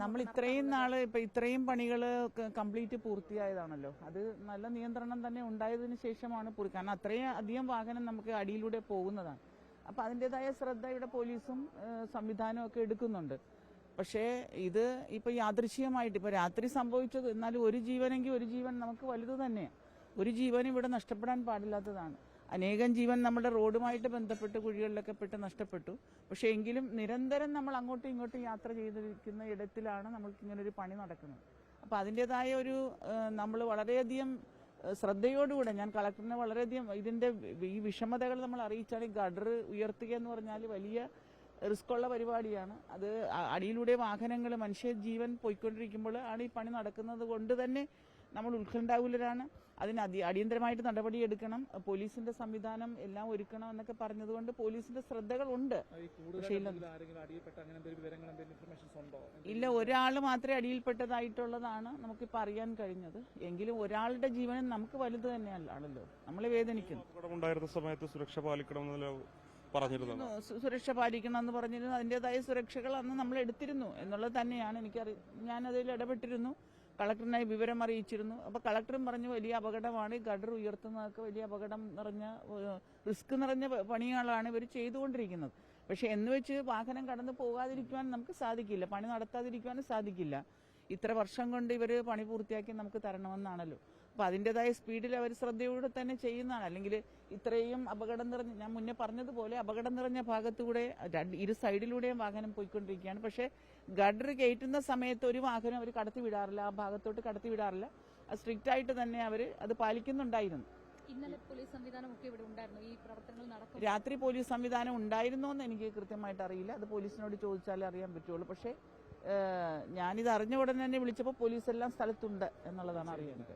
നമ്മൾ ഇത്രയും നാള് ഇത്രയും പണികൾ കംപ്ലീറ്റ് പൂർത്തിയായതാണല്ലോ. അത് നല്ല നിയന്ത്രണം തന്നെ ഉണ്ടായതിനു ശേഷമാണ് കാരണം അത്രയും അധികം വാഹനം നമുക്ക് അടിയിലൂടെ പോകുന്നതാണ്. അപ്പൊ അതിൻ്റെതായ ശ്രദ്ധ ഇവിടെ പോലീസും സംവിധാനവും ഒക്കെ എടുക്കുന്നുണ്ട്. പക്ഷേ ഇത് ഇപ്പൊ യാദൃശ്ചികമായിട്ട് ഇപ്പൊ രാത്രി സംഭവിച്ചത്, എന്നാലും ഒരു ജീവനെങ്കിൽ ഒരു ജീവൻ നമുക്ക് വലുത് തന്നെയാണ്. ഒരു ജീവൻ ഇവിടെ നഷ്ടപ്പെടാൻ പാടില്ലാത്തതാണ്. അനേകം ജീവൻ നമ്മുടെ റോഡുമായിട്ട് ബന്ധപ്പെട്ട് കുഴികളിലൊക്കെ പെട്ട് നഷ്ടപ്പെട്ടു. പക്ഷേ എങ്കിലും നിരന്തരം നമ്മൾ അങ്ങോട്ടും ഇങ്ങോട്ടും യാത്ര ചെയ്തിരിക്കുന്ന ഇടത്തിലാണ് നമ്മൾക്ക് ഇങ്ങനൊരു പണി നടക്കുന്നത്. അപ്പം അതിൻ്റെതായ ഒരു നമ്മൾ വളരെയധികം ശ്രദ്ധയോടുകൂടെ ഞാൻ കളക്ടറിനെ വളരെയധികം ഇതിൻ്റെ ഈ വിഷമതകൾ നമ്മൾ അറിയിച്ചാൽ ഗഡർ ഉയർത്തുക എന്ന് പറഞ്ഞാൽ വലിയ റിസ്ക്കുള്ള പരിപാടിയാണ്. അത് അടിയിലൂടെ വാഹനങ്ങൾ മനുഷ്യ ജീവൻ പോയിക്കൊണ്ടിരിക്കുമ്പോൾ ആണ് ഈ പണി നടക്കുന്നത് കൊണ്ട് തന്നെ നമ്മൾ ഉത്കണ്ഠാകുലരാണ്. അതിന് അടിയന്തരമായിട്ട് നടപടിയെടുക്കണം, പോലീസിന്റെ സംവിധാനം എല്ലാം ഒരുക്കണം എന്നൊക്കെ പറഞ്ഞതുകൊണ്ട് പോലീസിന്റെ ശ്രദ്ധകളുണ്ട്. പക്ഷേ ഇല്ല, ഒരാൾ മാത്രമേ അടിയിൽപ്പെട്ടതായിട്ടുള്ളതാണ് നമുക്കിപ്പോൾ അറിയാൻ കഴിഞ്ഞത്. എങ്കിലും ഒരാളുടെ ജീവനും നമുക്ക് വലുത് തന്നെയല്ലാണല്ലോ, നമ്മളെ വേദനിക്കുന്നു. സുരക്ഷ പാലിക്കണമെന്ന് പറഞ്ഞിരുന്നു. അതിൻ്റെതായ സുരക്ഷകൾ അന്ന് നമ്മൾ എടുത്തിരുന്നു എന്നുള്ളത് തന്നെയാണ് ഞാനതിൽ ഇടപെട്ടിരുന്നു. കളക്ടറിനെ വിവരം അറിയിച്ചിരുന്നു. അപ്പോൾ കളക്ടറും പറഞ്ഞു വലിയ അപകടമാണ്, ഗഡർ ഉയർത്തുന്നതൊക്കെ വലിയ അപകടം നിറഞ്ഞ റിസ്ക് നിറഞ്ഞ പണികളാണ് ഇവർ ചെയ്തുകൊണ്ടിരിക്കുന്നത്. പക്ഷെ എന്ന് വെച്ച് വാഹനം കടന്നു പോകാതിരിക്കുവാൻ നമുക്ക് സാധിക്കില്ല, പണി നടത്താതിരിക്കുവാനും സാധിക്കില്ല. ഇത്ര വർഷം കൊണ്ട് ഇവർ പണി പൂർത്തിയാക്കി നമുക്ക് തരണമെന്നാണല്ലോ. അപ്പോൾ അതിൻ്റെതായ സ്പീഡിൽ അവർ ശ്രദ്ധയോടെ തന്നെ ചെയ്യുന്നതാണ്. അല്ലെങ്കിൽ ഇത്രയും അപകടം നിറഞ്ഞ, ഞാൻ മുന്നേ പറഞ്ഞതുപോലെ അപകടം നിറഞ്ഞ ഭാഗത്തൂടെ ഇരു സൈഡിലൂടെയും വാഹനം പോയിക്കൊണ്ടിരിക്കുകയാണ്. പക്ഷേ ഗഡർ കയറ്റുന്ന സമയത്ത് ഒരു വാഹനം അവർ കടത്തി വിടാറില്ല, ആ ഭാഗത്തോട്ട് കടത്തി വിടാറില്ല. സ്ട്രിക്റ്റ് ആയിട്ട് തന്നെ അവർ അത് പാലിക്കുന്നുണ്ടായിരുന്നു. ഇന്നലെ പോലീസ് സംവിധാനമൊക്കെ ഇവിടെ ഉണ്ടായിരുന്നു, ഈ പ്രവർത്തനങ്ങൾ നടക്കും. രാത്രി പോലീസ് സംവിധാനം ഉണ്ടായിരുന്നോ എന്ന് എനിക്ക് കൃത്യമായിട്ട് അറിയില്ല, അത് പോലീസിനോട് ചോദിച്ചാലേ അറിയാൻ പറ്റുള്ളൂ. പക്ഷേ ഞാനിത് അറിഞ്ഞ ഉടനെ തന്നെ വിളിച്ചപ്പോൾ പോലീസ് എല്ലാം സ്ഥലത്തുണ്ട് എന്നുള്ളതാണ് അറിയുന്നത്.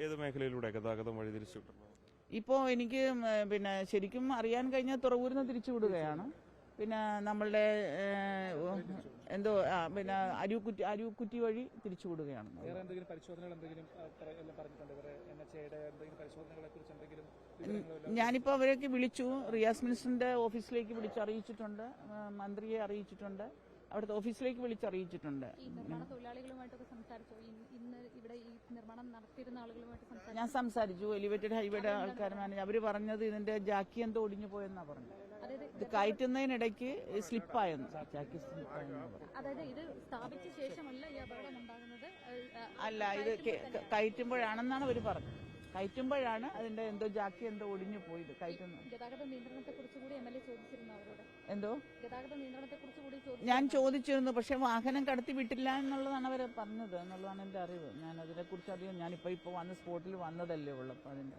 ഏത് മേഖലയിലൂടെ ഗതാഗതം വഴി തിരിച്ചു? ഇപ്പോൾ എനിക്ക് ശരിക്കും അറിയാൻ കഴിഞ്ഞാൽ തുറവൂരിന്ന് തിരിച്ചുവിടുകയാണ്. പിന്നെ നമ്മളുടെ അരൂക്കുറ്റി വഴി തിരിച്ചുവിടുകയാണ്. ഞാനിപ്പോൾ അവരൊക്കെ വിളിച്ചു, റിയാസ് മിനിസ്റ്ററിന്റെ ഓഫീസിലേക്ക് വിളിച്ചറിയിച്ചിട്ടുണ്ട്, മന്ത്രിയെ അറിയിച്ചിട്ടുണ്ട്, അവിടുത്തെ ഓഫീസിലേക്ക് വിളിച്ചറിയിച്ചിട്ടുണ്ട്. ഞാൻ സംസാരിച്ചു, എലിവേറ്റഡ് ഹൈവേയുടെ ആൾക്കാർ മാനേജർ. അവർ പറഞ്ഞത് ഇതിന്റെ ജാക്കി എന്തോ ഒടിഞ്ഞു പോയെന്നാ പറഞ്ഞത്. ഇത് കയറ്റുന്നതിനിടയ്ക്ക് സ്ലിപ്പായെന്ന്, ജാക്കി സ്ലിപ്പായെന്ന് അല്ല, ഇത് കയറ്റുമ്പോഴാണെന്നാണ് അവർ പറഞ്ഞത്. കയറ്റുമ്പോഴാണ് അതിന്റെ എന്തോ ജാക്കി എന്തോ ഒടിഞ്ഞു പോയത്. എന്തോ ഞാൻ ചോദിച്ചിരുന്നു, പക്ഷെ വാഹനം കടത്തി വിട്ടില്ല എന്നുള്ളതാണ് അവർ പറഞ്ഞത് എന്നുള്ളതാണ് എന്റെ അറിവ്. ഞാൻ അതിനെ കുറിച്ച് അറിയാം, ഞാനിപ്പോ വന്ന് സ്പോട്ടിൽ വന്നതല്ലേ ഉള്ളൂ. അപ്പൊ അതിന്റെ